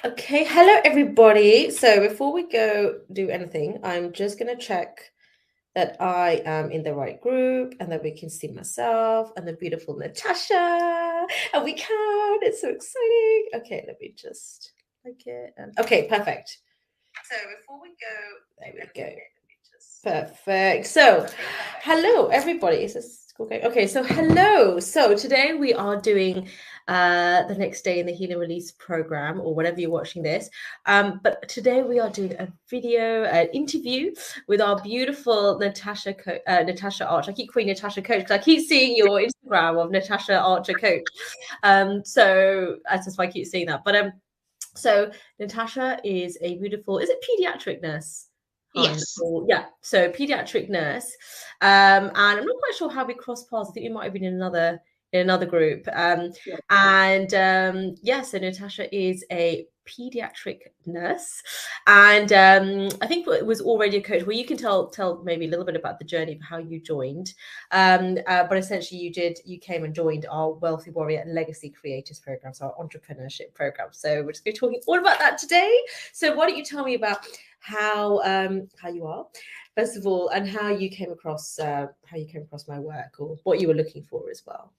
Okay, hello everybody. So before we go do anything, I'm just going to check that I am in the right group and that we can see myself and the beautiful Natasha. And we can. It's so exciting. Okay, let me just like it. Okay, perfect. So before we go, there we go. Perfect. So, hello everybody. Is this okay? Okay, so hello. So today we are doing the next day in the Heal and Release program, or whatever you're watching this. But today we are doing a video, an interview with our beautiful Natasha Archer. I keep calling Natasha Coach because I keep seeing your Instagram of Natasha Archer Coach. So that's just why I keep seeing that. But so Natasha is a beautiful, is it pediatric nurse? Yes. Yeah, so pediatric nurse. And I'm not quite sure how we crossed paths. I think we might have been in another group. Yeah, so Natasha is a pediatric nurse, and I think it was already a coach. Well, you can tell maybe a little bit about the journey of how you joined. But essentially you came and joined our Wealthy Warrior Legacy Creators program, so our entrepreneurship program. So we're just going to be talking all about that today. So why don't you tell me about how you are, first of all, and how you came across my work, or what you were looking for as well.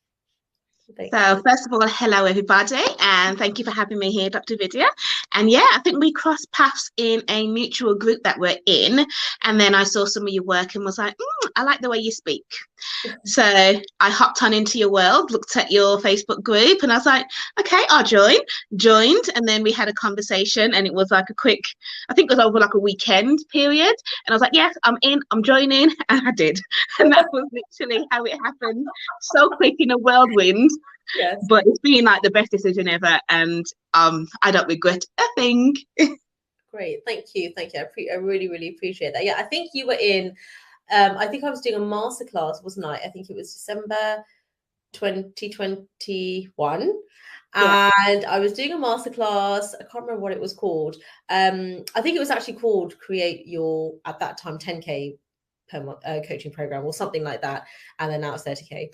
So first of all, hello everybody, and thank you for having me here, Dr. Vidya. And yeah, I think we crossed paths in a mutual group that we're in, and then I saw some of your work and was like, I like the way you speak. So I hopped on into your world, looked at your Facebook group, and I was like, okay, I'll joined, and then we had a conversation, and it was like a quick, I think it was over like a weekend period, and I was like, yes, I'm in, I'm joining, and I did. And that was literally how it happened, so quick in a whirlwind. Yes. But it's been like the best decision ever, and I don't regret a thing. Great, thank you. I really appreciate that. Yeah, I think you were in. I think I was doing a masterclass, wasn't I? I think it was December 2021. Yeah. And I was doing a masterclass. I can't remember what it was called. I think it was actually called Create Your, at that time, 10K per month coaching program or something like that. And then now it's 30K.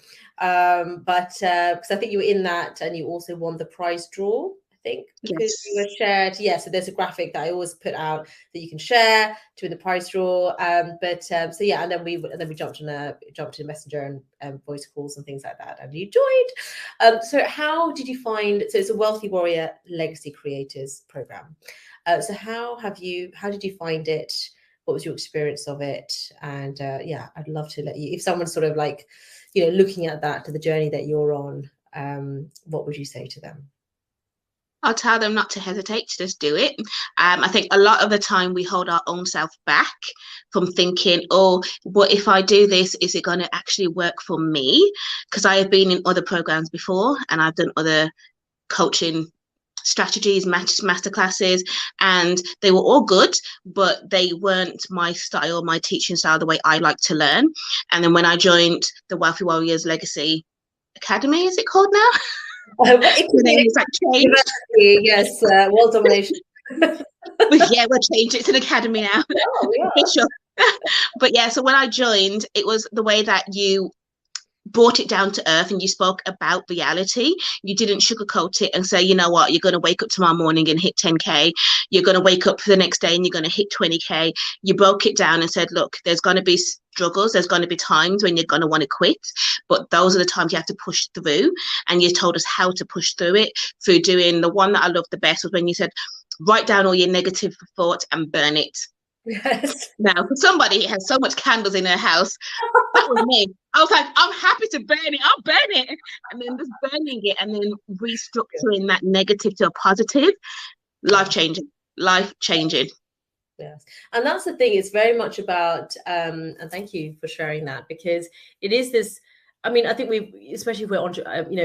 But because I think you were in that, and you also won the prize draw, I think, because you were shared. Yeah, so there's a graphic that I always put out that you can share to win the prize draw. So yeah, and then we jumped in Messenger and voice calls and things like that, and you joined. So how did you find? So it's a Wealthy Warrior Legacy Creators program. So how did you find it? What was your experience of it? And yeah, I'd love to let you, if someone's sort of like, looking at that, to the journey that you're on, what would you say to them? I'll tell them not to hesitate, to just do it. I think a lot of the time we hold our own self back from thinking, oh, what if I do this? Is it going to actually work for me? Because I have been in other programs before, and I've done other coaching strategies, master classes, and they were all good, but they weren't my style, my teaching style, the way I like to learn. And then when I joined the Wealthy Warriors Legacy Academy, is it called now? The name is like changed. Yes, world domination. Yeah, we'll change it. It's an academy now. Oh, yeah. But yeah, so when I joined, it was the way that you brought it down to earth and you spoke about reality. You didn't sugarcoat it and say, you know what, you're going to wake up tomorrow morning and hit 10K. You're going to wake up for the next day and you're going to hit 20K. You broke it down and said, look, there's going to be struggles. There's going to be times when you're going to want to quit, but those are the times you have to push through. And you told us how to push through it through doing, the one that I loved the best was when you said, write down all your negative thoughts and burn it. Yes. Now, for somebody who has so much candles in her house, that was me. I was like, I'm happy to burn it. I'll burn it. And then just burning it and then restructuring that negative to a positive, life changing. Yes. And that's the thing, it's very much about, and thank you for sharing that, because it is this, I mean, I think especially if we're,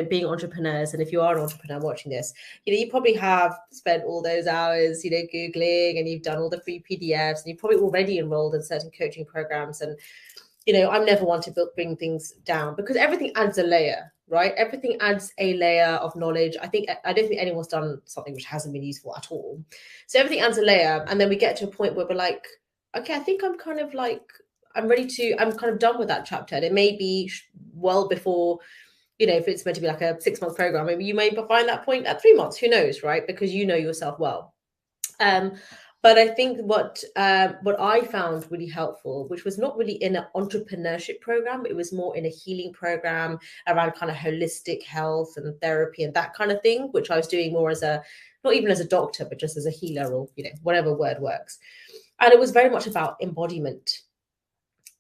being entrepreneurs, and if you are an entrepreneur watching this, you probably have spent all those hours, Googling, and you've done all the free PDFs, and you've probably already enrolled in certain coaching programs. And, I'm never one to bring things down, because everything adds a layer, right? Everything adds a layer of knowledge. I don't think anyone's done something which hasn't been useful at all. So everything adds a layer. And then we get to a point where we're like, okay, I think I'm kind of like, I'm kind of done with that chapter. And it may be well before, if it's meant to be like a 6-month program, maybe you may find that point at 3 months, who knows, right? Because you know yourself well. But I think what I found really helpful, which was not really in an entrepreneurship program, it was more in a healing program around kind of holistic health and therapy and that kind of thing, which I was doing more as a, not even as a doctor, but just as a healer, or, you know, whatever word works. And it was very much about embodiment,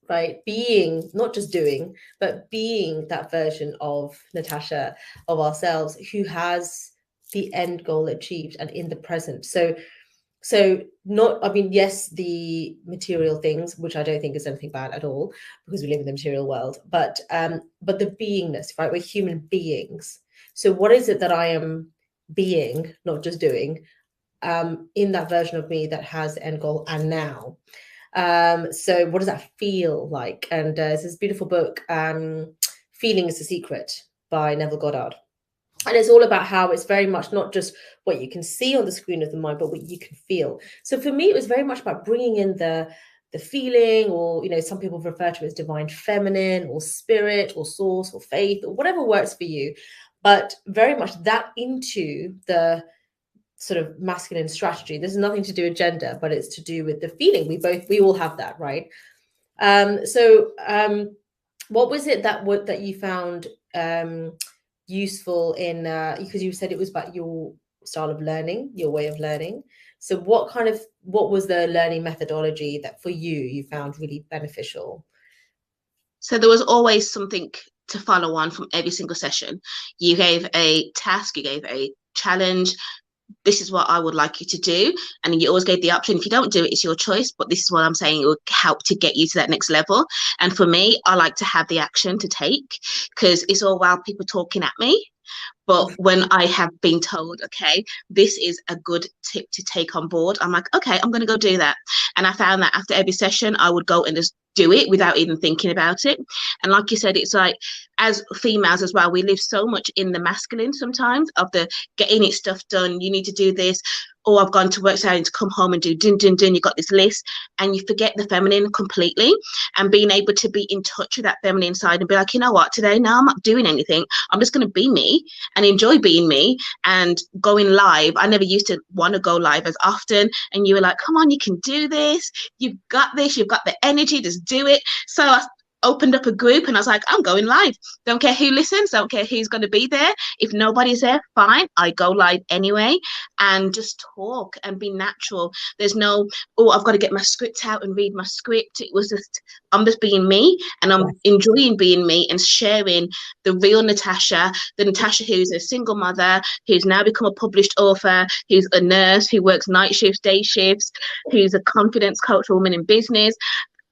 right? Being, not just doing, but being that version of Natasha, of ourselves, who has the end goal achieved and in the present. So not, I mean, yes, the material things, which I don't think is anything bad at all, because we live in the material world, but the beingness, right? We're human beings. So what is it that I am being, not just doing, in that version of me that has the end goal and now? So what does that feel like? And there's this beautiful book, Feeling is the Secret by Neville Goddard. And it's all about how it's very much not just what you can see on the screen of the mind, but what you can feel. So for me, it was very much about bringing in the feeling, or, you know, some people refer to it as divine feminine or spirit or source or faith or whatever works for you, but very much that into the sort of masculine strategy. There's nothing to do with gender, but it's to do with the feeling. We all have that, right? What was it that you found useful in, because you said it was about your style of learning, your way of learning. So what was the learning methodology that for you found really beneficial? So there was always something to follow on from every single session. You gave a task, you gave a challenge. This is what I would like you to do. And you always gave the option. If you don't do it, it's your choice. But this is what I'm saying. It will help to get you to that next level. And for me, I like to have the action to take, because it's all while people talking at me. But when I have been told, okay, this is a good tip to take on board, I'm like, okay, I'm going to go do that. And I found that after every session, I would go and just do it without even thinking about it. And like you said, it's like, as females as well, we live so much in the masculine sometimes, of the getting it stuff done. You need to do this. Oh, I've gone to work, so I need to come home and do dun, dun, dun. You got this list, and you forget the feminine completely. And being able to be in touch with that feminine side and be like, you know what, today, no, I'm not doing anything. I'm just going to be me and enjoy being me. And going live, I never used to want to go live as often. And you were like, come on, you can do this. You've got this. You've got the energy. Just do it. So I opened up a group and I was like, I'm going live. Don't care who listens. Don't care who's going to be there. If nobody's there, fine. I go live anyway, and just talk and be natural. There's no, oh, I've got to get my script out and read my script. It was just, I'm just being me, and I'm enjoying being me and sharing the real Natasha, the Natasha who's a single mother, who's now become a published author, who's a nurse, who works night shifts, day shifts, who's a confidence coach for women in business.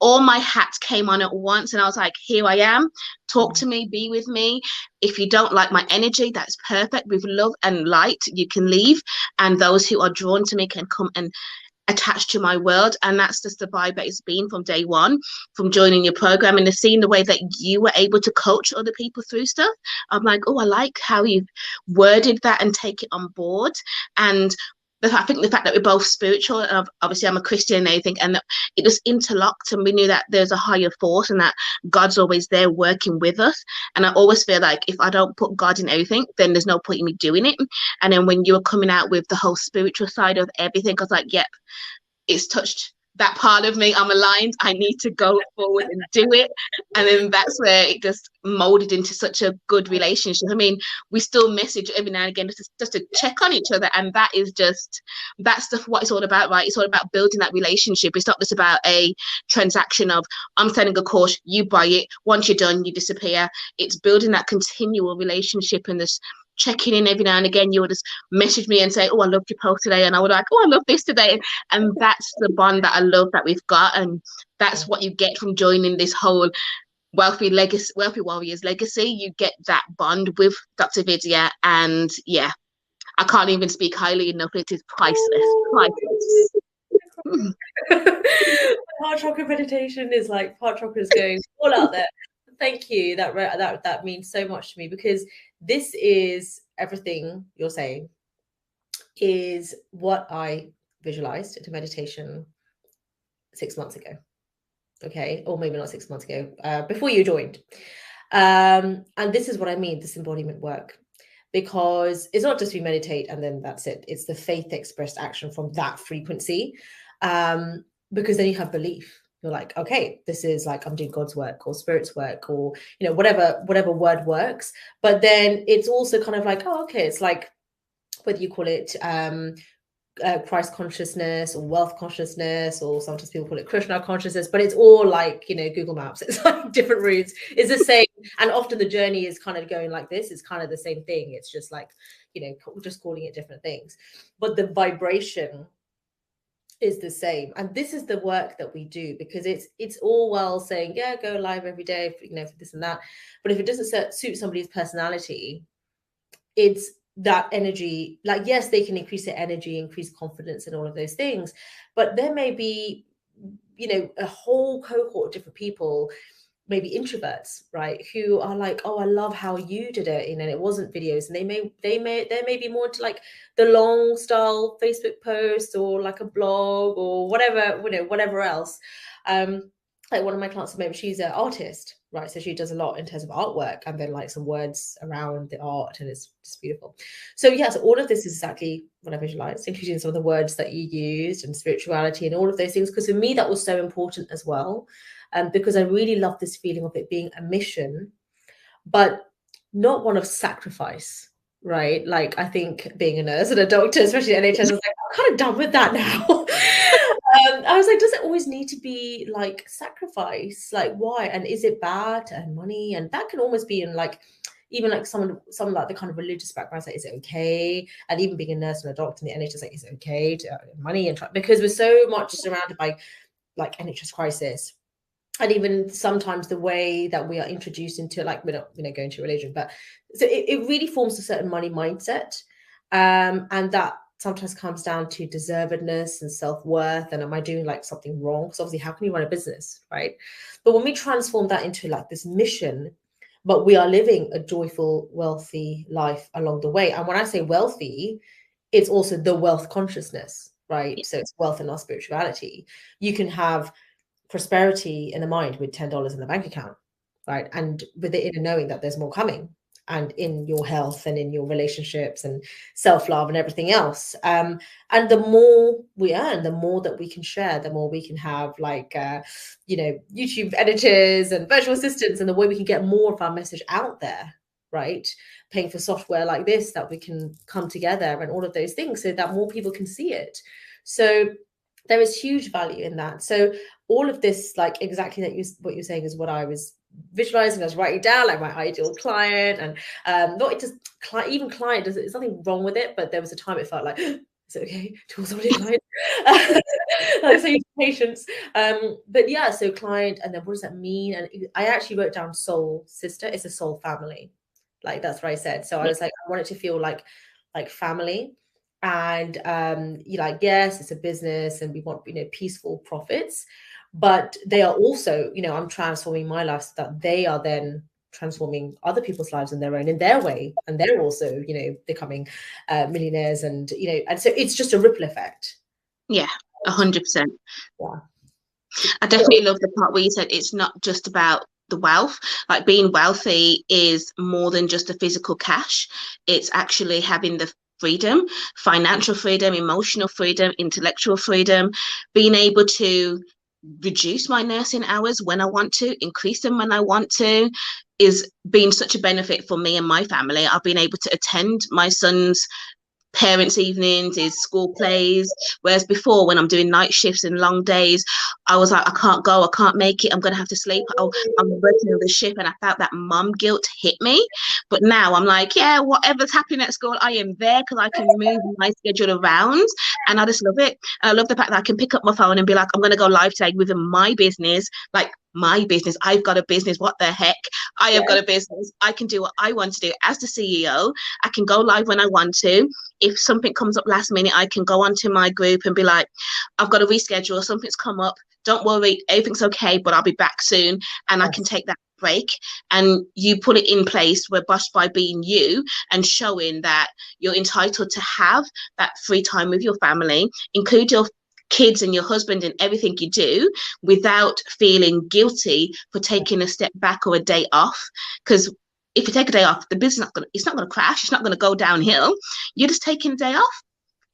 All my hats came on at once, and I was like, here I am. Talk to me, be with me. If you don't like my energy, that's perfect. With love and light, you can leave. And those who are drawn to me can come and attach to my world. And that's just the vibe that it's been from day one, from joining your program, and to seeing the way that you were able to coach other people through stuff. I'm like, oh, I like how you've worded that and take it on board. And I think the fact that we're both spiritual, and obviously I'm a Christian and everything, and that it just interlocked, and we knew that there's a higher force and that God's always there working with us. And I always feel like if I don't put God in everything, then there's no point in me doing it. And then when you were coming out with the whole spiritual side of everything, I was like, yep, it's touched that part of me. I'm aligned. I need to go forward and do it. And then that's where it just molded into such a good relationship. I mean, we still message every now and again just to check on each other. And that is just, that's what it's all about, right? It's all about building that relationship. It's not just about a transaction of, I'm selling a course, you buy it. Once you're done, you disappear. It's building that continual relationship, and this checking in every now and again. You would just message me and say, oh, I loved your post today, and I would like, oh, I love this today. And that's the bond that I love that we've got, and that's what you get from joining this whole wealthy warriors legacy. You get that bond with Dr. Vidya, and yeah, I can't even speak highly enough. It is priceless. Heart chakra meditation is like heart chakra is going all out there. Thank you. That means so much to me, because this is everything you're saying is what I visualized into meditation 6 months ago. Okay, or maybe not 6 months ago, before you joined. And this is what I mean, this embodiment work. because it's not just we meditate and then that's it. It's the faith expressed action from that frequency. Because then you have belief. You're like, okay, this is like I'm doing God's work or spirit's work, or whatever word works. But then it's also kind of like, oh, okay, it's like whether you call it Christ consciousness or wealth consciousness, or sometimes people call it Krishna consciousness, but it's all like, Google Maps. It's like different routes. It's the same. And often the journey is kind of going like this. It's kind of the same thing. It's just like, just calling it different things. But the vibration is the same. And this is the work that we do, because it's all well saying, yeah, go live every day, for this and that. But if it doesn't suit somebody's personality, it's that energy. Like, yes, they can increase their energy, increase confidence and all of those things. But there may be, a whole cohort of different people, maybe introverts, right, who are like, oh, I love how you did it, and it wasn't videos, and they may be more into like the long style Facebook posts, or like a blog, or whatever, whatever else. Like one of my clients, maybe she's an artist, right, so she does a lot in terms of artwork, and then like some words around the art, and it's just beautiful. So yeah, so all of this is exactly what I visualized, including some of the words that you used and spirituality and all of those things, because for me that was so important as well. Because I really love this feeling of it being a mission, but not one of sacrifice, right? Like, I think being a nurse and a doctor, especially NHS, I was like, I'm kind of done with that now. I was like, does it always need to be like sacrifice? Like, why? And is it bad to earn money? And that can almost be in like, even like some like the kind of religious backgrounds, like, is it okay? And even being a nurse and a doctor in the NHS, like, is it okay to earn money? And because we're so much surrounded by like NHS crisis. And even sometimes the way that we are introduced into, like, we're not going to religion, but so it really forms a certain money mindset. And that sometimes comes down to deservedness and self-worth. And am I doing like something wrong? Because obviously, how can you run a business, right? But when we transform that into like this mission, but we are living a joyful, wealthy life along the way. And when I say wealthy, it's also the wealth consciousness, right? So it's wealth in our spirituality. You can have prosperity in the mind with $10 in the bank account, right? And with the inner knowing that there's more coming, and in your health and in your relationships and self-love and everything else. And the more we earn, the more that we can share, the more we can have like, YouTube editors and virtual assistants, and the way we can get more of our message out there, right? Paying for software like this, that we can come together and all of those things so that more people can see it. So there is huge value in that. So all of this, like exactly what you're saying, is what I was visualizing. I was writing down like my ideal client, and not just even client. There's nothing wrong with it, but there was a time it felt like, is it okay to call somebody a client? Like, so patience. But yeah, so client, and then what does that mean? And I actually wrote down soul sister. It's a soul family. Like, that's what I said. So I was like, I want it to feel like family. And you're like, yes, it's a business and we want, peaceful profits, but they are also, I'm transforming my life so that they are then transforming other people's lives in their way, and they're also, becoming millionaires, and and so it's just a ripple effect. Yeah, 100%. Yeah, I definitely love the part where you said it's not just about the wealth. Like, being wealthy is more than just the physical cash. It's actually having the freedom, financial freedom, emotional freedom, intellectual freedom, being able to reduce my nursing hours when I want to, increase them when I want to, is been such a benefit for me and my family. I've been able to attend my son's parents' evenings, his school plays, whereas before, when I'm doing night shifts and long days, I was like, I can't go, I can't make it, I'm gonna have to sleep. Oh, I'm working on the shift, and I felt that mum guilt hit me. But now I'm like, yeah, whatever's happening at school, I am there, because I can move my schedule around, and I just love it. And I love the fact that I can pick up my phone and be like, I'm gonna go live today within my business. Like, my business, I've got a business, what the heck, I have got a business, I can do what I want to do as the CEO. I can go live when I want to. If something comes up last minute, I can go onto my group and be like, I've got to reschedule, something's come up, don't worry, everything's okay, but I'll be back soon. And I can take that break. And you put it in place where, just by being you and showing that you're entitled to have that free time with your family, include your kids and your husband and everything you do, without feeling guilty for taking a step back or a day off. Because if you take a day off, the business it's not going to crash. It's not going to go downhill. You're just taking a day off.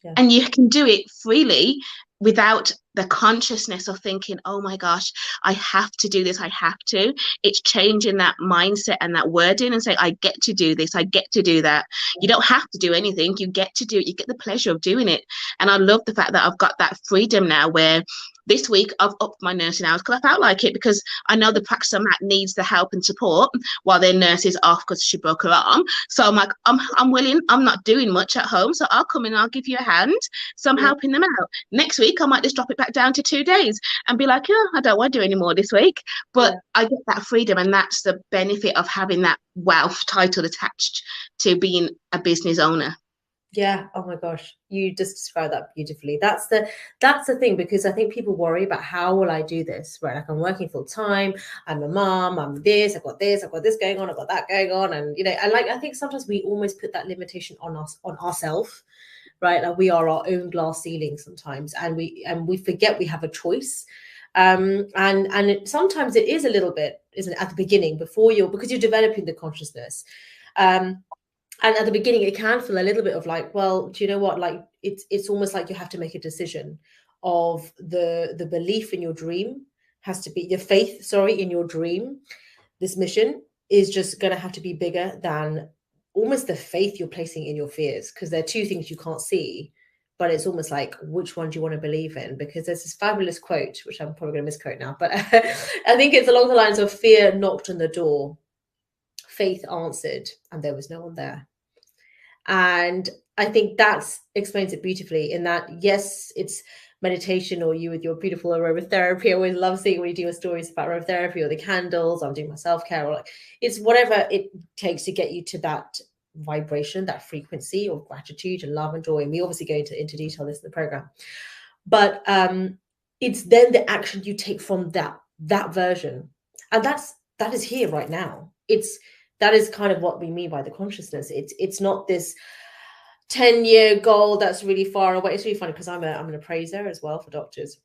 Yeah. And you can do it freely without the consciousness of thinking, oh my gosh, I have to do this, I have to. It's changing that mindset and that wording and say, I get to do this, I get to do that. You don't have to do anything, you get to do it, you get the pleasure of doing it. And I love the fact that I've got that freedom now, where this week I've upped my nursing hours because I felt like it, because I know the practice I'm at needs the help and support while their nurse is off because she broke her arm. So I'm like, I'm willing, I'm not doing much at home, so I'll come in and I'll give you a hand. So I'm helping them out. Next week I might just drop it back down to 2 days and be like, I don't want to do any more this week. But I get that freedom, and that's the benefit of having that wealth title attached to being a business owner. Yeah. Oh my gosh, you just described that beautifully. That's the thing, because I think people worry about, how will I do this? Right? Like, I'm working full time, I'm a mom, I'm this, I've got this going on, I've got that going on, and and like, I think sometimes we almost put that limitation on ourselves, right? Like, we are our own glass ceiling sometimes, and we forget we have a choice. Sometimes it is a little bit, isn't it, at the beginning, because you're developing the consciousness. And at the beginning, it can feel a little bit of like, well, do you know what? Like, it's almost like you have to make a decision of the belief in your dream has to be, your faith, in your dream. This mission is just going to have to be bigger than almost the faith you're placing in your fears, because they're two things you can't see. But it's almost like, which one do you want to believe in? Because there's this fabulous quote, which I'm probably going to misquote now, but I think it's along the lines of, fear knocked on the door, faith answered, and there was no one there. And I think that explains it beautifully, in that, yes, it's meditation, or you with your beautiful aromatherapy. I always love seeing when you do your stories about aromatherapy, or the candles, I'm doing my self-care, or like, it's whatever it takes to get you to that vibration, that frequency of gratitude and love and joy. And we obviously go into detail this in the program. But it's then the action you take from that version. And that is here right now. That is kind of what we mean by the consciousness. It's not this 10-year goal that's really far away. It's really funny because I'm an appraiser as well for doctors.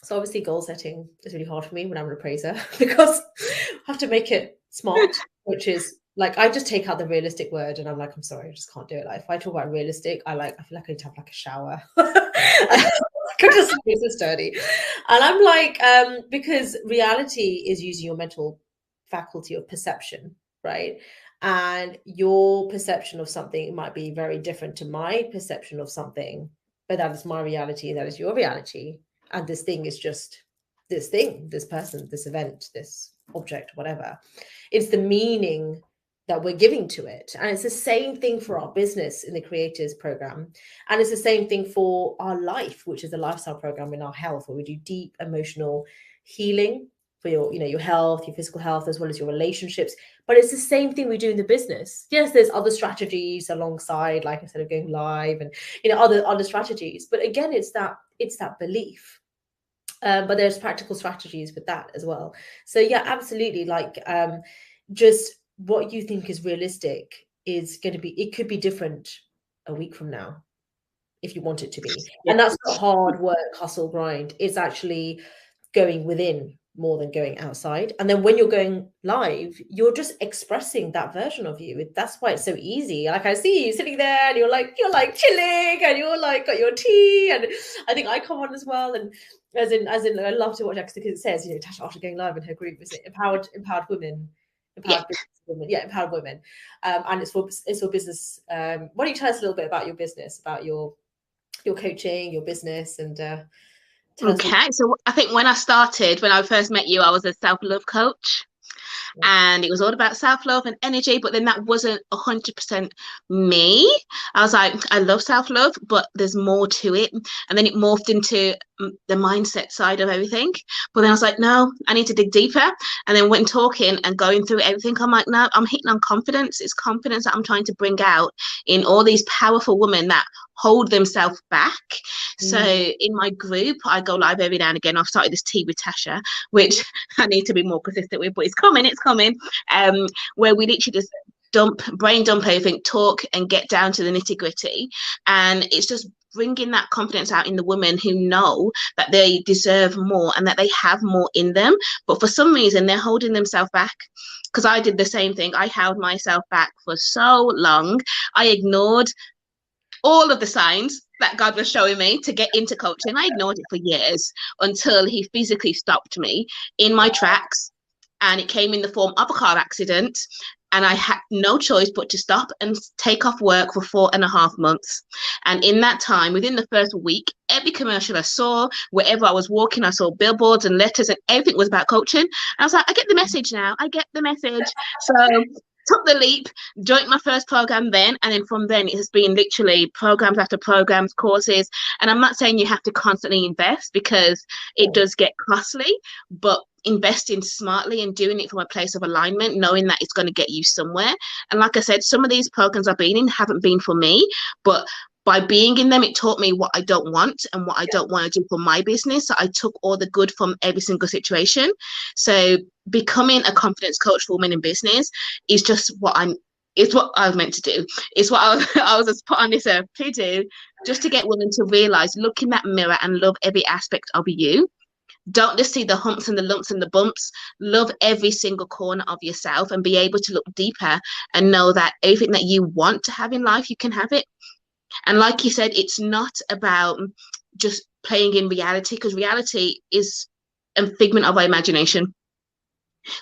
So obviously goal setting is really hard for me when I'm an appraiser, because I have to make it smart, which is like, I just take out the realistic word and I'm like, I'm sorry, I just can't do it. Like, if I talk about realistic, I feel like I need to have like a shower. I'm just so sturdy. And I'm like, because reality is using your mental faculty of perception, right? And your perception of something might be very different to my perception of something, but that is my reality, that is your reality. And this thing is just this thing, this person, this event, this object, whatever. It's the meaning that we're giving to it. And it's the same thing for our business in the Creators Program. And it's the same thing for our life, which is a lifestyle program in our health, where we do deep emotional healing for your health, your physical health, as well as your relationships. But it's the same thing we do in the business. Yes, there's other strategies alongside, like I said, of going live and other strategies. But again, it's that belief. But there's practical strategies with that as well. So yeah, absolutely. Like just what you think is realistic is going to be, it could be different a week from now if you want it to be. Yeah. And that's not hard work, hustle, grind. It's actually going within more than going outside. And then when you're going live, you're just expressing that version of you. That's why it's so easy. Like, I see you sitting there and you're like chilling and you're like got your tea, and I think I come on as well. And as in I love to watch it because it says, Natasha, after going live in her group, is it empowered women, empowered women, empowered women, and it's for business. Why don't you tell us a little bit about your business, about your coaching, your business, and okay. So I think when I first met you, I was a self-love coach. And it was all about self-love and energy, but then that wasn't 100% me. I was like, I love self-love, but there's more to it. And then it morphed into the mindset side of everything. But then I was like, no, I need to dig deeper. And then when talking and going through everything, I'm like, no, I'm hitting on confidence. It's confidence that I'm trying to bring out in all these powerful women that hold themselves back. So in my group, I go live every now and again. I've started this tea with Tasha, which I need to be more consistent with, but it's coming, where we literally just brain dump everything, talk and get down to the nitty gritty. And it's just bringing that confidence out in the women who know that they deserve more and that they have more in them. But for some reason, they're holding themselves back. Because I did the same thing. I held myself back for so long. I ignored all of the signs that God was showing me to get into coaching. I ignored it for years until he physically stopped me in my tracks. And it came in the form of a car accident. And I had no choice but to stop and take off work for 4.5 months. And in that time, within the first week, every commercial I saw, wherever I was walking, I saw billboards and letters and everything was about coaching. And I was like, I get the message now. I get the message. So took the leap, joined my first program then. And then from then, it has been literally programs after programs, courses. And I'm not saying you have to constantly invest because it does get costly, but investing smartly and doing it from a place of alignment, knowing that it's going to get you somewhere. And like I said, some of these programs I've been in haven't been for me, but by being in them, it taught me what I don't want and what I don't want to do for my business. So I took all the good from every single situation. So becoming a confidence coach for women in business is just it's what I was meant to do. It's what I was put on this earth to do, just to get women to realize, look in that mirror and love every aspect of you. Don't just see the humps and the lumps and the bumps. Love every single corner of yourself and be able to look deeper and know that everything that you want to have in life, you can have it. And like you said, it's not about just playing in reality, because reality is a figment of our imagination.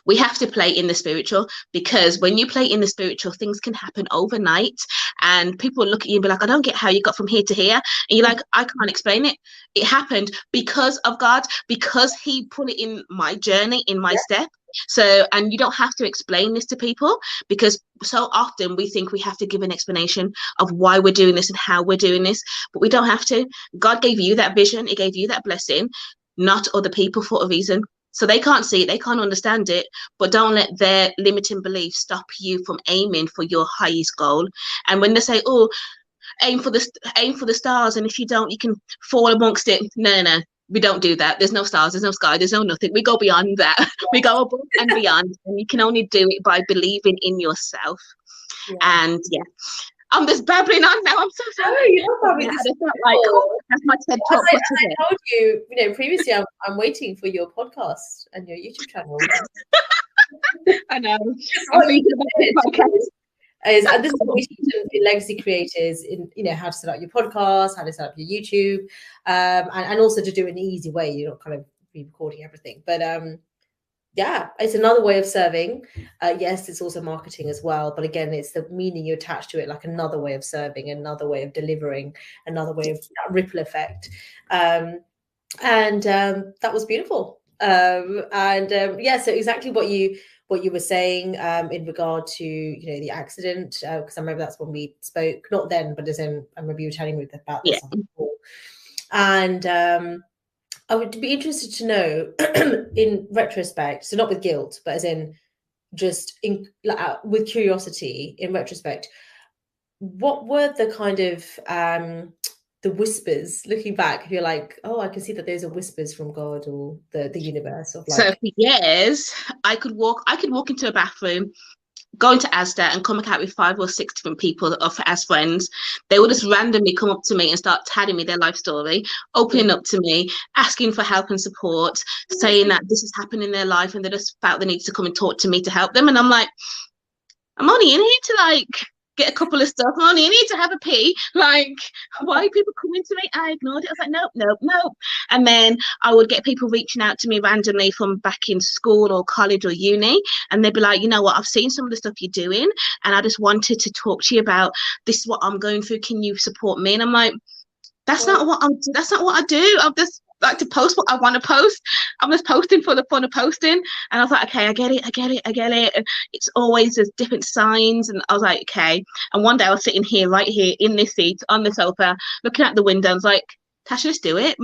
We have to play in the spiritual, because when you play in the spiritual, things can happen overnight and people look at you and be like, I don't get how you got from here to here. And you're like, I can't explain it. It happened because of God, because he put it in my journey, in my step. So, and you don't have to explain this to people, because so often we think we have to give an explanation of why we're doing this and how we're doing this, but we don't have to. God gave you that vision. He gave you that blessing, not other people, for a reason. So they can't see it, they can't understand it, but don't let their limiting beliefs stop you from aiming for your highest goal. And when they say, oh, aim for the stars, and if you don't, you can fall amongst it. No, we don't do that. There's no stars, there's no sky, there's no nothing. We go beyond that. We go above and beyond, and you can only do it by believing in yourself. And I'm just babbling on now. I'm so sorry. No, you're not babbling. That's my TED talk. I told you, previously, I'm waiting for your podcast and your YouTube channel. I know. And this is what we teach legacy creators in, how to set up your podcast, how to set up your YouTube, and also to do it in an easy way. You're not kind of re-recording everything, but it's another way of serving. Yes, it's also marketing as well, but again, it's the meaning you attach to it, like another way of serving, another way of delivering, another way of ripple effect. And that was beautiful. So exactly what you were saying in regard to the accident, because I remember that's when we spoke, not then, but as in I remember you were telling me about this before. And I would be interested to know, in retrospect, so not with guilt, but as in just with curiosity, in retrospect, what were the kind of the whispers looking back? If you're like, oh, I can see that those are whispers from God or the universe. Of like... So for years, I could walk into a bathroom, go into Asda and come out with 5 or 6 different people as friends. They would just randomly come up to me and start telling me their life story, opening up to me, asking for help and support, saying that this has happened in their life and they just felt the need to come and talk to me to help them. And I'm like, I'm only in here to get a couple of stuff. I'm only in here to have a pee. Why are people coming to me? I ignored it. I was like, nope. And then I would get people reaching out to me randomly from back in school or college or uni. And they'd be like, you know what, I've seen some of the stuff you're doing and I just wanted to talk to you about this is what I'm going through. Can you support me? And I'm like, that's not what I do. I'm just like to post what I want to post. I'm just posting for the fun of posting. And I was like, okay, I get it. And it's always there's different signs. And I was like, okay. And one day I was sitting here, right here in this seat on the sofa, looking out the window. I was like, Tasha, just do it.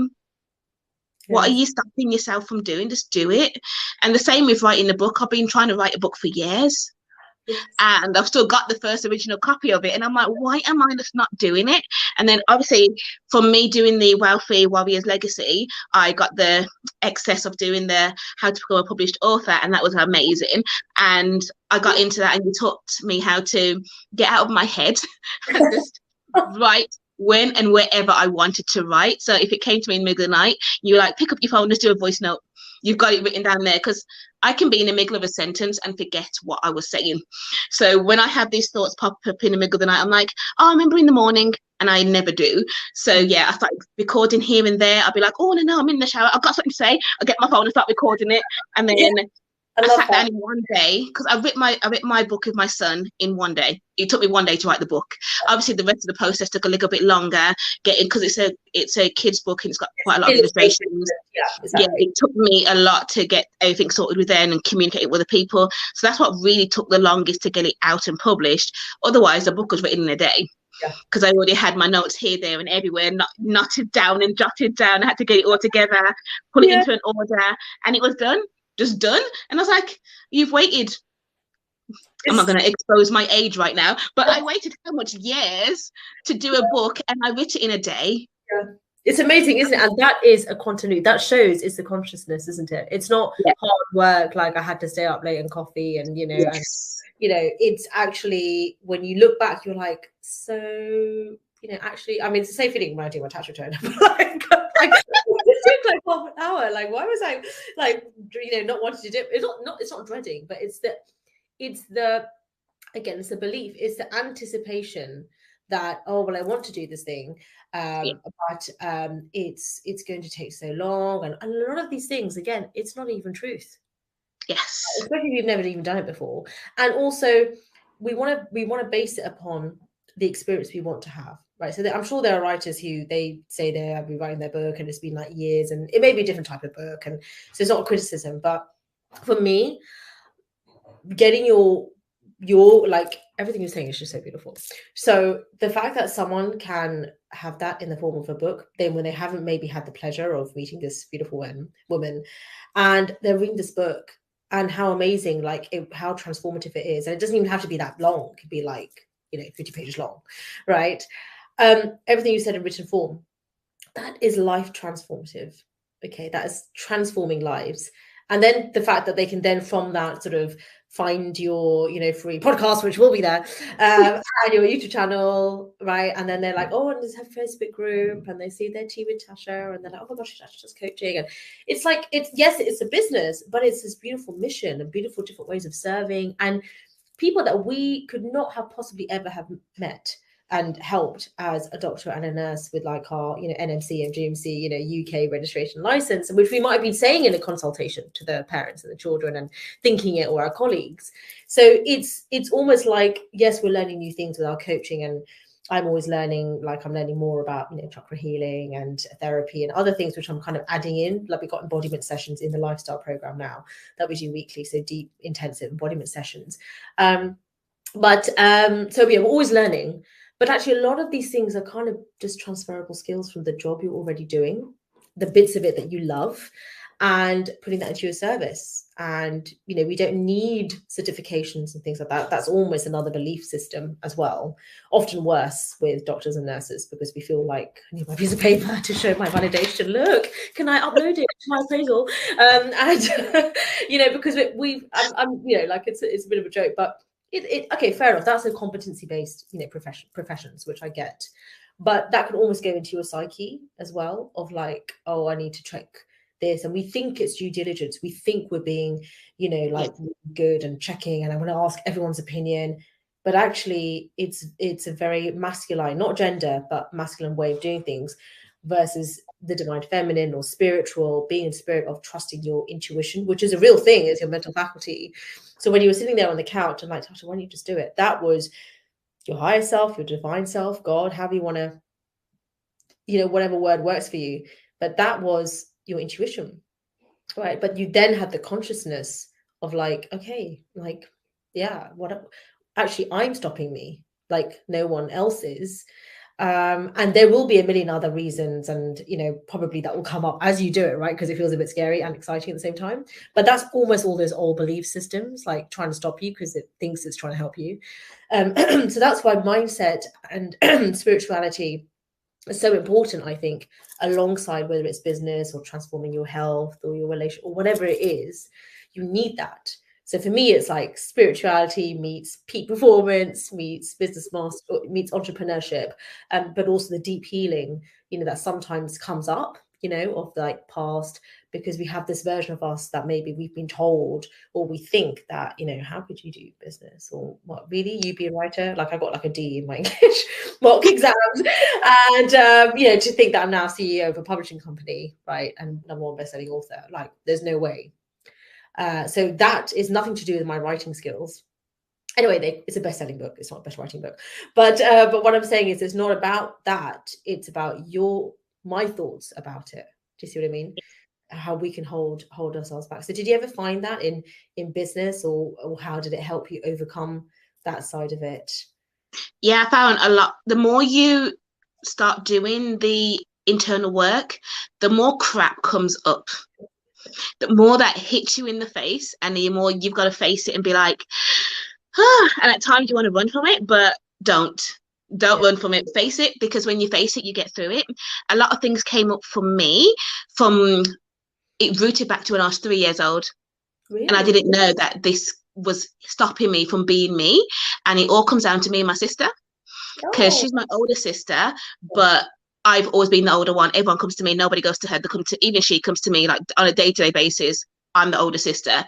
What are you stopping yourself from doing? Just do it. And the same with writing the book. I've been trying to write a book for years. And I've still got the first original copy of it. And I'm like, why am I just not doing it? And then obviously from me doing the Wealthy Warriors Legacy, I got the excess of doing the How to Become a Published Author. And that was amazing. And I got into that and you taught me how to get out of my head and just write when and wherever I wanted to write. So if it came to me in the middle of the night, you like pick up your phone, just do a voice note. You've got it written down there, because I can be in the middle of a sentence and forget what I was saying. So when I have these thoughts pop up in the middle of the night, I'm like, oh, I remember in the morning, and I never do. So yeah, I started recording here and there. I'll be like, oh no, I'm in the shower, I've got something to say. I'll get my phone and start recording it, and then I sat down in one day, because I wrote my book with my son in one day. It took me one day to write the book. Obviously, the rest of the process took a little bit longer, because it's a kid's book and it's got quite a lot of illustrations. Yeah, exactly. Yeah, it took me a lot to get everything sorted with them and communicate it with the people. So that's what really took the longest to get it out and published. Otherwise, the book was written in a day. Because I already had my notes here, there, and everywhere, knotted down and jotted down. I had to get it all together, put it into an order, and it was done. Just done. And I was like, you've waited. I'm not going to expose my age right now, but I waited how much years to do a book, and I wrote it in a day. Yeah. It's amazing, isn't it? And that is a continuity. That shows it's the consciousness, isn't it? It's not hard work, like I had to stay up late and coffee and, you know, and, you know, it's actually, when you look back, you're like, so, you know, actually, I mean, it's the same feeling when I do my tax return. like, it took like half an hour. Like, why was I like, you know, not wanting to do it? It's not dreading, but it's the again, it's the belief, it's the anticipation that, oh, well, I want to do this thing, but it's going to take so long, and a lot of these things, again, it's not even truth. Yes, especially if you've never even done it before. And also, we want to base it upon the experience we want to have, right? So I'm sure there are writers who they say they have been writing their book and it's been like years, and it may be a different type of book, and so it's not a criticism. But for me, getting your like, everything you're saying is just so beautiful. So the fact that someone can have that in the form of a book, then when they haven't maybe had the pleasure of meeting this beautiful woman, and they're reading this book, and how amazing, like how transformative it is. And it doesn't even have to be that long. It could be like, you know, 50 pages long, right? Everything you said in written form, that is life transformative. Okay, that is transforming lives. And then the fact that they can then from that sort of find your, you know, free podcast, which will be there, and your YouTube channel, right? And then they're like, oh, and there's a Facebook group, and they see their tea with Tasha, and they're like, oh my gosh, Tasha's coaching. And it's like, it's a business, but it's this beautiful mission and beautiful different ways of serving, and people that we could not have possibly ever have met and helped as a doctor and a nurse with like our, you know, NMC and GMC, you know, UK registration license, which we might have been saying in a consultation to the parents and the children and thinking it, or our colleagues. So it's almost like, yes, we're learning new things with our coaching, and I'm always learning, like I'm learning more about, you know, chakra healing and therapy and other things, which I'm kind of adding in. Like we've got embodiment sessions in the lifestyle program now that we do weekly, so deep, intensive embodiment sessions. So yeah, we're always learning. But actually, a lot of these things are kind of just transferable skills from the job you're already doing, the bits of it that you love, and putting that into your service. And, you know, we don't need certifications and things like that. That's almost another belief system as well. Often worse with doctors and nurses, because we feel like I need my piece of paper to show my validation. Look, can I upload it to my appraisal? And, you know, because I'm you know, like it's a bit of a joke, but okay, fair enough. That's a competency-based, you know, professions, which I get, but that could almost go into your psyche as well, of like, oh, I need to check this, and we think it's due diligence. We think we're being, you know, like good and checking, and I want to ask everyone's opinion, but actually, it's a very masculine, not gender, but masculine way of doing things, versus the divine feminine or spiritual, being in spirit, of trusting your intuition, which is a real thing, is your mental faculty. So when you were sitting there on the couch and like, Tasha, why don't you just do it? That was your higher self, your divine self, God, however you want to, you know, whatever word works for you. But that was your intuition, right? But you then had the consciousness of like, okay, like, yeah, what actually I'm stopping me, like no one else is. And there will be a million other reasons, and, you know, probably that will come up as you do it, right? Because it feels a bit scary and exciting at the same time. But that's almost all those old belief systems, like trying to stop you because it thinks it's trying to help you. So that's why mindset and spirituality is so important, I think, alongside whether it's business or transforming your health or your relation or whatever it is. You need that. So for me, it's like spirituality meets peak performance, meets business master, meets entrepreneurship, but also the deep healing, that sometimes comes up, of like past, because we have this version of us that maybe we've been told, or we think that, how could you do business? Or what, really? You be a writer? Like I got like a D in my English mock exams. And, to think that I'm now CEO of a publishing company, right? And #1 best-selling author, like there's no way. So that is nothing to do with my writing skills. Anyway, it's a best-selling book. It's not a best writing book. But what I'm saying is it's not about that. It's about my thoughts about it. Do you see what I mean? How we can hold ourselves back. So did you ever find that in business, or how did it help you overcome that side of it? Yeah, I found a lot. The more you start doing the internal work, the more crap comes up. The more that hits you in the face, and the more you've got to face it and be like, and at times you want to run from it, but don't run from it. Face it, because when you face it, you get through it. A lot of things came up for me from it, rooted back to when I was 3 years old. Really? And I didn't know that this was stopping me from being me. And it all comes down to me and my sister, because she's my older sister, but I've always been the older one. Everyone comes to me. Nobody goes to her. Even she comes to me like on a day-to-day basis. I'm the older sister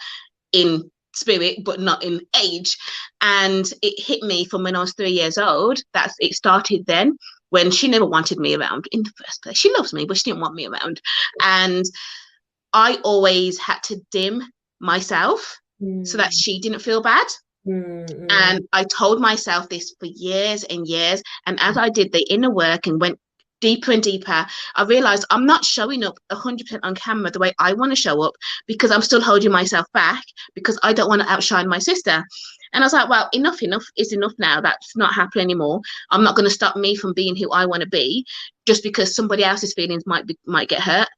in spirit, but not in age. And it hit me from when I was 3 years old. It started then, when she never wanted me around in the first place. She loves me, but she didn't want me around. And I always had to dim myself so that she didn't feel bad. And I told myself this for years and years. And as I did the inner work and went deeper and deeper, I realized I'm not showing up 100% on camera the way I want to show up, because I'm still holding myself back, because I don't want to outshine my sister. And I was like, well, enough is enough now. That's not happening anymore. I'm not going to stop me from being who I want to be just because somebody else's feelings might get hurt.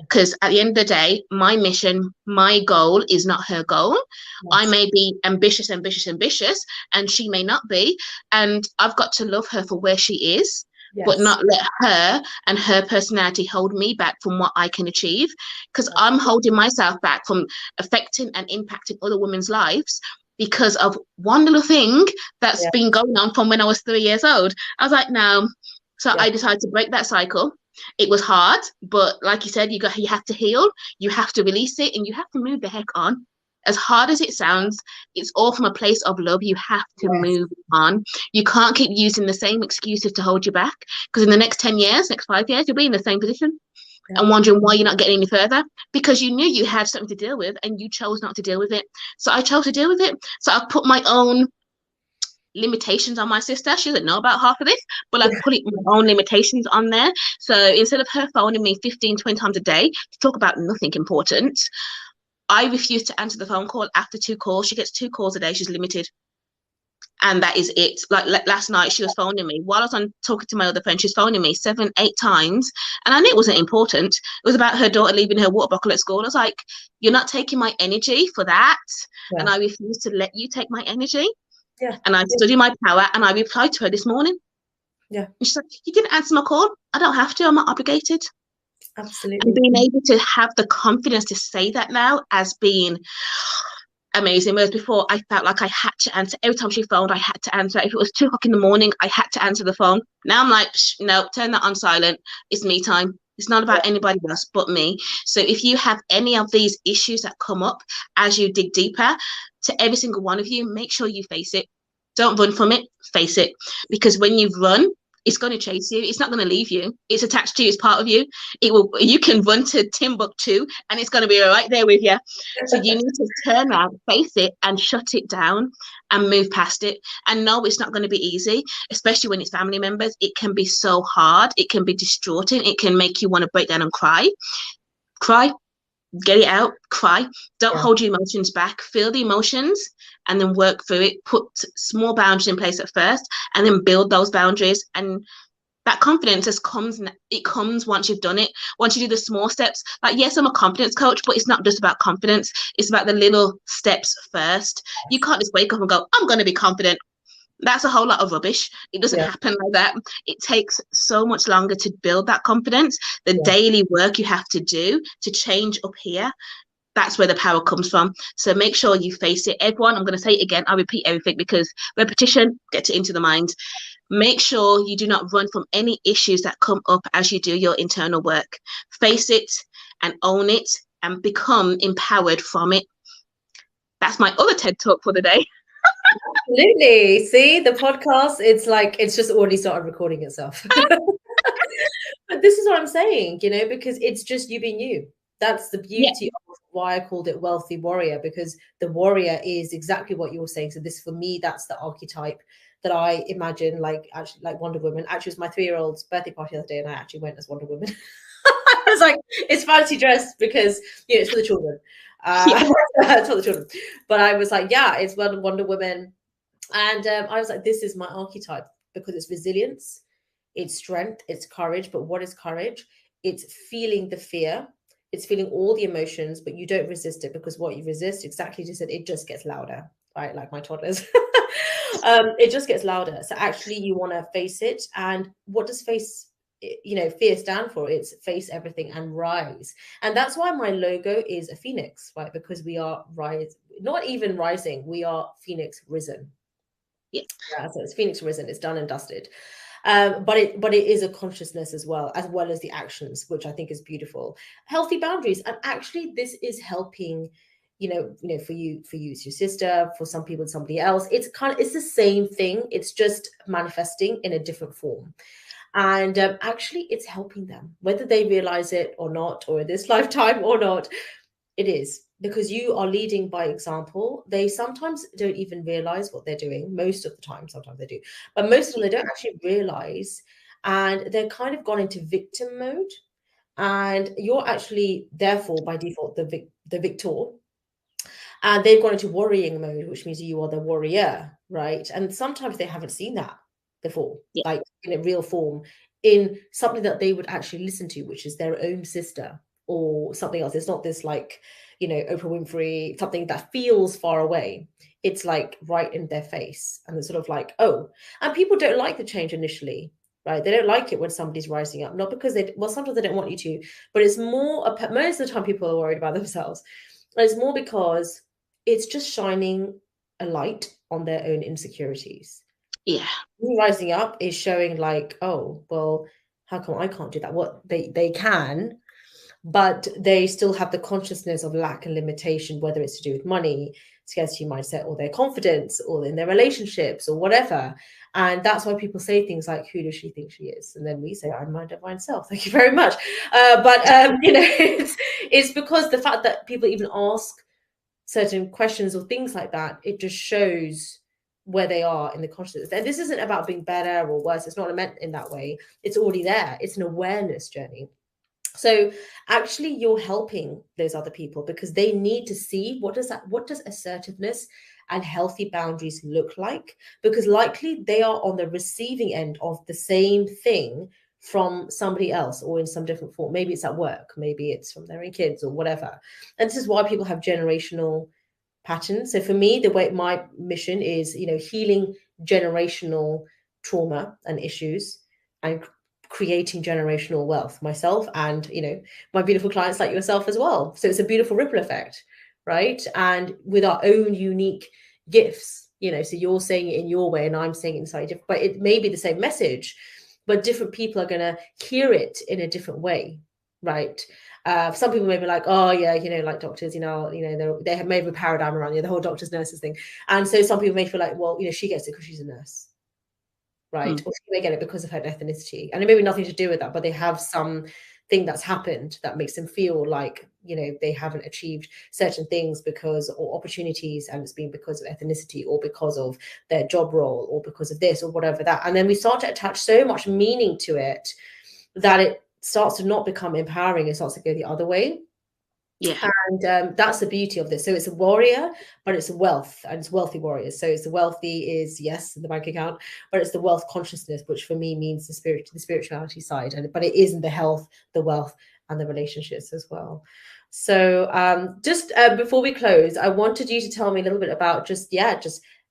Because at the end of the day, my mission, my goal is not her goal. Yes. I may be ambitious, and she may not be. And I've got to love her for where she is. Yes. But not let her and her personality hold me back from what I can achieve, because I'm holding myself back from affecting and impacting other women's lives because of one little thing that's been going on from when I was 3 years old. I was like, no. So I decided to break that cycle. It was hard, but like you said, you have to heal, you have to release it, and you have to move the heck on. As hard as it sounds, it's all from a place of love. You have to move on. You can't keep using the same excuses to hold you back, because in the next 10 years, next 5 years, you'll be in the same position and wondering why you're not getting any further, because you knew you had something to deal with and you chose not to deal with it. So I chose to deal with it. So I put my own limitations on my sister. She doesn't know about half of this, but I've put my own limitations on there. So instead of her phoning me 15, 20 times a day to talk about nothing important, I refuse to answer the phone call after 2 calls. She gets 2 calls a day. She's limited. And that is it. Like last night, she was phoning me. While I was on talking to my other friend, she was phoning me 7, 8 times. And I knew it wasn't important. It was about her daughter leaving her water bottle at school. I was like, you're not taking my energy for that. Yeah. And I refuse to let you take my energy. Yeah. And I studied my power, and I replied to her this morning. Yeah. And she's like, you didn't answer my call. I don't have to. I'm not obligated. Absolutely. And being able to have the confidence to say that now as being amazing. Whereas before, I felt like I had to answer. Every time she phoned, I had to answer. If it was 2 o'clock in the morning, I had to answer the phone. Now I'm like, no, turn that on silent. It's me time. It's not about anybody else but me. So if you have any of these issues that come up as you dig deeper, to every single one of you, make sure you face it. Don't run from it, face it. Because when you run, it's going to chase you. It's not going to leave you. It's attached to you. It's part of you. You can run to Timbuktu and it's going to be right there with you. So you need to turn around, face it, and shut it down and move past it. And no, it's not going to be easy, especially when it's family members. It can be so hard. It can be distraughting. It can make you want to break down and cry. Cry. Get it out, cry. Don't hold your emotions back. Feel the emotions and then work through it. Put small boundaries in place at first and then build those boundaries. And that confidence just comes once you've done it. Once you do the small steps. Like, yes, I'm a confidence coach, but it's not just about confidence. It's about the little steps first. You can't just wake up and go, I'm going to be confident. That's a whole lot of rubbish. It doesn't happen like that. It takes so much longer to build that confidence. The daily work you have to do to change up here That's where the power comes from. So make sure you face it. Everyone, I'm going to say it again. I'll repeat everything because repetition gets it into the mind. Make sure you do not run from any issues that come up as you do your internal work. Face it and own it and become empowered from it. That's my other TED Talk for the day. Absolutely. See, the podcast, it's like, it's just already started recording itself. But this is what I'm saying, you know, because it's just you being you. That's the beauty of why I called it Wealthy Warrior, because the warrior is exactly what you're saying. So this, for me, that's the archetype that I imagine, like, actually, like Wonder Woman. Actually, it was my 3-year-old's birthday party the other day, and I actually went as Wonder Woman. I was like, it's fancy dress because, you know, it's for the children. It's for the children. But I was like, yeah, it's Wonder Woman. And I was like, this is my archetype, because it's resilience, it's strength, it's courage. But what is courage? It's feeling the fear. It's feeling all the emotions, but you don't resist it, because what you resist, exactly as you said, it just gets louder, right? Like my toddlers. It just gets louder. So actually you want to face it. And what does face, you know, fear stand for? It's face everything and rise. And that's why my logo is a phoenix, right? Because we are not even rising, we are phoenix risen. Yeah, so it's phoenix risen, it's done and dusted. But it is a consciousness as well as the actions, which I think is beautiful. Healthy boundaries. And actually this is helping, you know, for you, it's your sister, for some people, it's somebody else. It's the same thing. It's just manifesting in a different form. And actually it's helping them, whether they realize it or not, or in this lifetime or not. It is, because you are leading by example. They sometimes don't even realize what they're doing. Most of the time, sometimes they do, but most of them, they don't actually realize. And they're kind of gone into victim mode. And you're actually, therefore, by default, the victor. And they've gone into worrying mode, which means you are the warrior, right? And sometimes they haven't seen that before, like in a real form, in something that they would actually listen to, which is their own sister or something else. It's not this, like, you know, Oprah Winfrey, something that feels far away. It's like right in their face. And it's sort of like, oh, and people don't like the change initially, right? They don't like it when somebody's rising up, not because sometimes they don't want you to, but it's more, most of the time people are worried about themselves. And it's more because it's just shining a light on their own insecurities. Yeah. Rising up is showing, like, oh, well, how come I can't do that? What they can, but they still have the consciousness of lack and limitation, whether it's to do with money, scarcity mindset, or their confidence, or in their relationships, or whatever. And that's why people say things like, who does she think she is? And then we say, I'm my divine self. Thank you very much. But you know, it's because the fact that people even ask certain questions or things like that, it just shows where they are in the consciousness. And this isn't about being better or worse. It's not meant in that way. It's already there. It's an awareness journey. So actually you're helping those other people, because they need to see what does assertiveness and healthy boundaries look like, because likely they are on the receiving end of the same thing from somebody else, or in some different form. Maybe it's at work, maybe it's from their own kids or whatever. And this is why people have generational patterns. So for me, the way my mission is, you know, healing generational trauma and issues, and creating generational wealth myself, and, you know, my beautiful clients like yourself as well. So it's a beautiful ripple effect, right? And with our own unique gifts, you know, so you're saying it in your way and I'm saying it in slightly different, but it may be the same message, but different people are going to hear it in a different way, right? Some people may be like, oh yeah, you know, like doctors, you know, they have maybe a paradigm around, you know, the whole doctors nurses thing. And so some people may feel like, well, you know, she gets it because she's a nurse, right? Or she may get it because of her ethnicity, and it may be nothing to do with that, but they have some thing that's happened that makes them feel like, you know, they haven't achieved certain things because, or opportunities, and it's been because of ethnicity, or because of their job role, or because of this or whatever that. And then we start to attach so much meaning to it that it starts to not become empowering. It starts to go the other way. Yeah. And that's the beauty of this. So it's a warrior, but it's a wealth, and it's wealthy warriors. So it's the wealthy is, yes, the bank account, but it's the wealth consciousness, which for me means the spirituality side. And but it is in the health, the wealth, and the relationships as well. So just before we close, I wanted you to tell me a little bit about just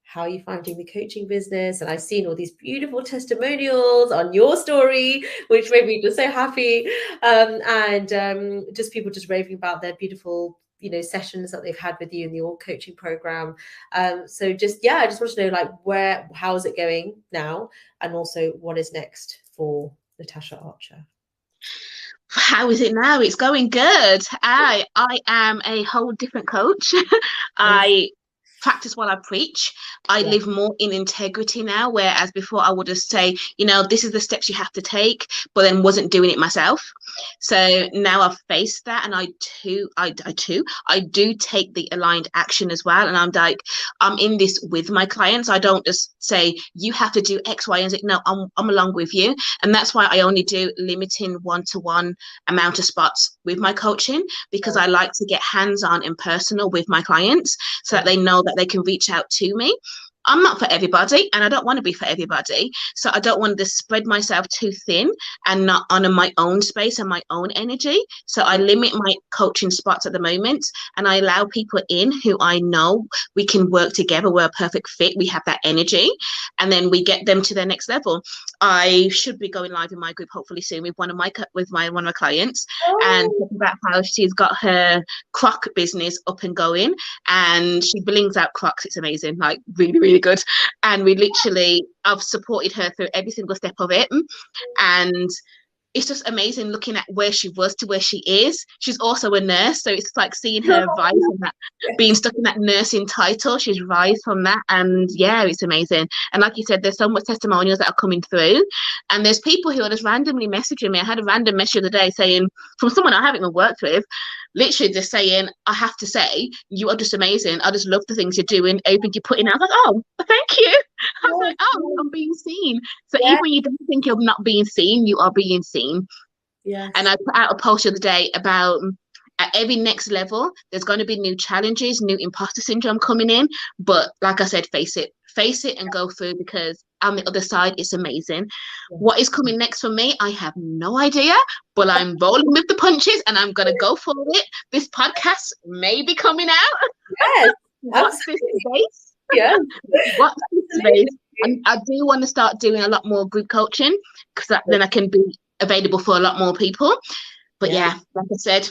how you're finding the coaching business. And I've seen all these beautiful testimonials on your story, which made me just so happy. And just people just raving about their beautiful, sessions that they've had with you in the all coaching program. So just I just want to know, like, how is it going now, and also what is next for Natasha Archer? How is it now? It's going good. I am a whole different coach. I practice while I preach. I live more in integrity now, whereas before I would just say, this is the steps you have to take, but then wasn't doing it myself. So now I've faced that, and I do take the aligned action as well. And I'm like, I'm in this with my clients. I don't just say you have to do X, Y, and Z. No, I'm along with you, and that's why I only do limiting one-to-one amount of spots with my coaching, because I like to get hands-on and personal with my clients so that they know that they can reach out to me. I'm not for everybody, and I don't want to be for everybody. So I don't want to spread myself too thin and not honor my own space and my own energy. So I limit my coaching spots at the moment, and I allow people in who I know we can work together. We're a perfect fit. We have that energy, and then we get them to their next level. I should be going live in my group hopefully soon with one of my clients, and talking about how she's got her croc business up and going, and she brings out crocs. It's amazing, like really, really good. And I've supported her through every single step of it, and it's just amazing looking at where she was to where she is. She's also a nurse, so it's like seeing her rise from that, being stuck in that nursing title. She's rise from that, and it's amazing. And like you said, there's so much testimonials that are coming through, and there's people who are just randomly messaging me. I had a random message the other day saying, from someone I haven't even worked with, literally just saying, I have to say, you are just amazing. I just love the things you're doing, everything you're putting out. I was like, oh, thank you. I was like, oh, I'm being seen. So even when you don't think you're not being seen, you are being seen. Yes. And I put out a post the other day about at every next level, there's going to be new challenges, new imposter syndrome coming in. But like I said, face it and go through, because on the other side, it's amazing. What is coming next for me, I have no idea, but I'm rolling with the punches and I'm going to go for it. This podcast may be coming out. Yes. What's this space? Yeah. What's this space? And I do want to start doing a lot more group coaching, because then I can be available for a lot more people. But like I said,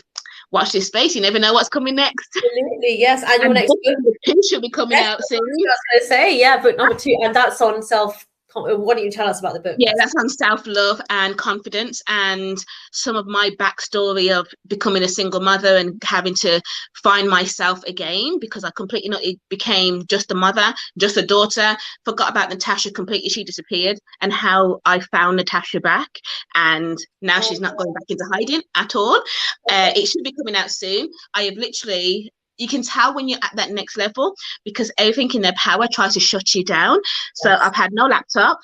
watch this space. You never know what's coming next. Absolutely, yes. And your next book should be coming out soon. I was going to say, book number 2, and that's on self. Why don't you tell us about the book? Yeah, that's on self-love and confidence, and some of my backstory of becoming a single mother and having to find myself again, because I completely became just a mother, just a daughter, forgot about Natasha completely. She disappeared, and how I found Natasha back, and now she's not going back into hiding at all. It should be coming out soon. I have literally... You can tell when you're at that next level, because everything in their power tries to shut you down. So I've had no laptop.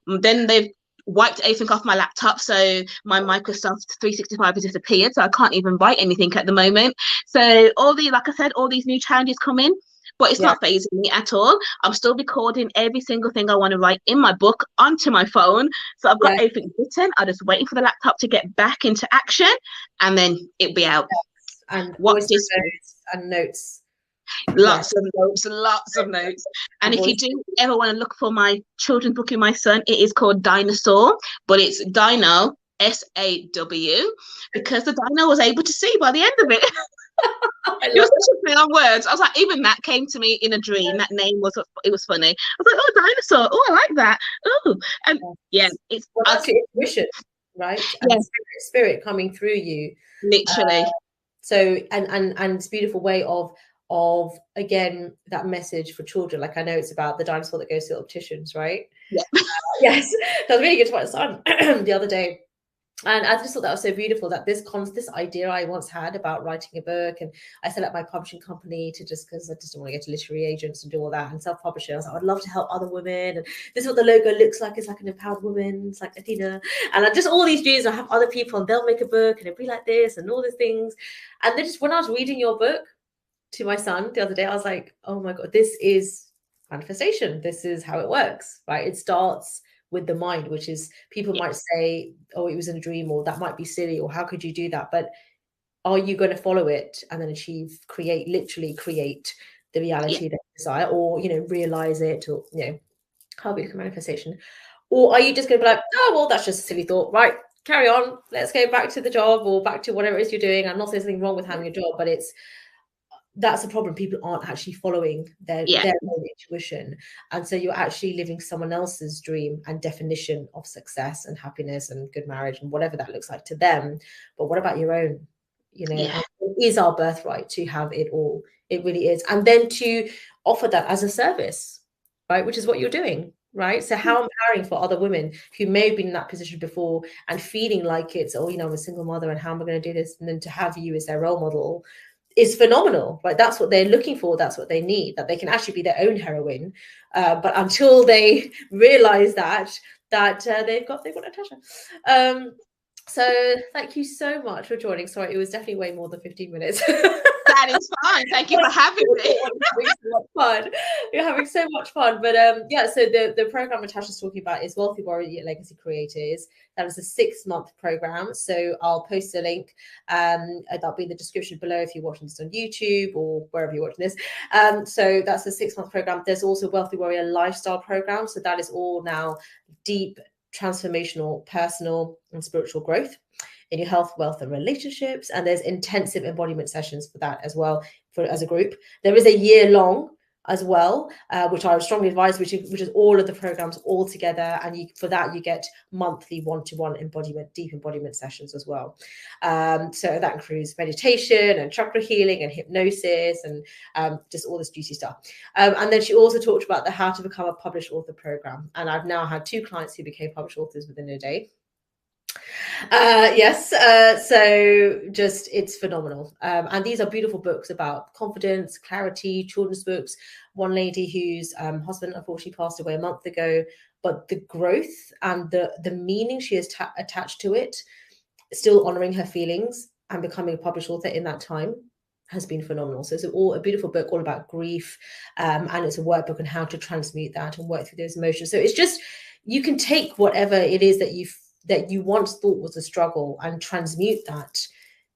Then they've wiped everything off my laptop. So my Microsoft 365 has disappeared. So I can't even write anything at the moment. So like I said, all these new challenges come in, but it's not phasing me at all. I'm still recording every single thing I want to write in my book onto my phone. So I've got everything written. I'm just waiting for the laptop to get back into action, and then it'll be out. And watch this and notes, lots of notes. And if you do ever want to look for my children's book in my son, it is called Dinosaur, but it's Dino SAW, because the dino was able to see by the end of it. It was such a play on words. I was like, even that came to me in a dream. That name was funny. I was like, oh, dinosaur. Oh, I like that. Oh, and it's that's your intuition, right? And spirit coming through you, literally. So and it's a beautiful way of again, that message for children. Like, I know it's about the dinosaur that goes to the opticians, right? Yeah. Yes, that was really good to my son the other day. And I just thought that was so beautiful, that this idea I once had about writing a book, and I set up my publishing company because I just don't want to go to literary agents and do all that and self-publishing. I was like, I'd love to help other women, and this is what the logo looks like. It's like an empowered woman. It's like Adina, and I just all these dreams. I have other people, and they'll make a book, and it'll be like this, and all these things. And then just when I was reading your book to my son the other day, I was like, oh my God, this is manifestation. This is how it works, right? It starts with the mind, which is, people might say, oh, it was in a dream, or that might be silly, or how could you do that? But are you going to follow it and then literally create the reality that you desire, or, realize it, or, how we look at manifestation? Or are you just going to be like, oh, well, that's just a silly thought, right? Carry on. Let's go back to the job, or back to whatever it is you're doing. I'm not saying there's anything wrong with having a job, but it's that's the problem. People aren't actually following their own intuition. And so you're actually living someone else's dream and definition of success and happiness and good marriage and whatever that looks like to them. But what about your own? You know, it is our birthright to have it all. It really is. And then to offer that as a service, right? Which is what you're doing, right? So how empowering for other women who may have been in that position before and feeling like it's, oh, you know, I'm a single mother and how am I going to do this? And then to have you as their role model is phenomenal, right? That's what they're looking for. That's what they need, that they can actually be their own heroine. But until they realize that they've got Natasha. So thank you so much for joining. Sorry, it was definitely way more than 15 minutes. That is fine. Thank you for having me. Fun. You're having so much fun. But yeah, so the program Natasha's talking about is Wealthy Warrior Legacy Creators. That is a 6-month program. So I'll post a link. That'll be in the description below if you're watching this on YouTube or wherever you're watching this. So that's a 6-month program. There's also Wealthy Warrior Lifestyle Program. So that is all now deep, transformational, personal and spiritual growth in your health, wealth and relationships. And there's intensive embodiment sessions for that as well, as a group. There is a year-long as well, which I would strongly advise, which is all of the programs all together. And for that, you get monthly one-to-one deep embodiment sessions as well. So that includes meditation and chakra healing and hypnosis and just all this juicy stuff. And then she also talked about the How to Become a Published Author program. And I've now had 2 clients who became published authors within a day. Yes. So just, it's phenomenal. And these are beautiful books about confidence, clarity, children's books. One lady whose husband unfortunately passed away a month ago, but the growth and the meaning she has attached to it, still honoring her feelings and becoming a published author in that time, has been phenomenal. So it's a beautiful book all about grief, and it's a workbook on how to transmute that and work through those emotions. So it's just, you can take whatever it is that you once thought was a struggle and transmute that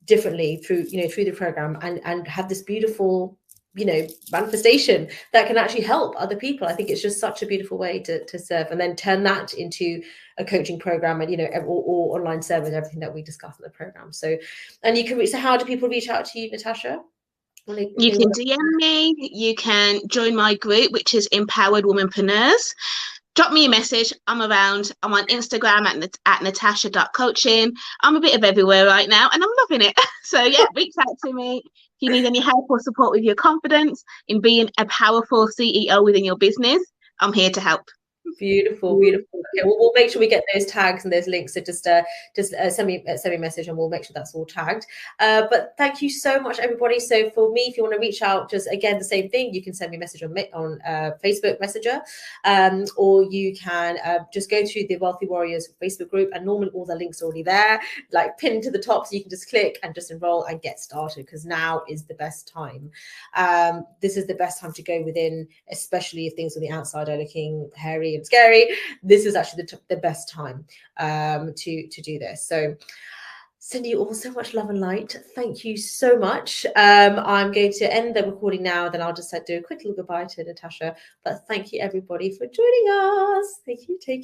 differently through the program and have this beautiful manifestation that can actually help other people. I think it's just such a beautiful way to serve, and then turn that into a coaching program and or online service, everything that we discussed in the program. So, and you can reach. So how do people reach out to you, Natasha? You can DM me, you can join my group, which is Empowered Womanpreneurs. Drop me a message. I'm around. I'm on Instagram at natasha.coaching. I'm a bit of everywhere right now and I'm loving it. So yeah, reach out to me. If you need any help or support with your confidence in being a powerful CEO within your business, I'm here to help. Beautiful. Okay, well, we'll make sure we get those tags and those links. So just send me a message and we'll make sure that's all tagged. But thank you so much, everybody. So for me, if you want to reach out, just again the same thing. You can send me a message on Facebook Messenger, or you can just go to the Wealthy Warriors Facebook group, and normally all the links are already there, like pinned to the top, so you can just click and just enroll and get started, because now is the best time. This is the best time to go within, especially if things on the outside are looking hairy and scary. This is actually the best time to do this. So sending you all so much love and light. Thank you so much. I'm going to end the recording now, then I'll just do a quick little goodbye to Natasha. But thank you everybody for joining us. Thank you. Take care.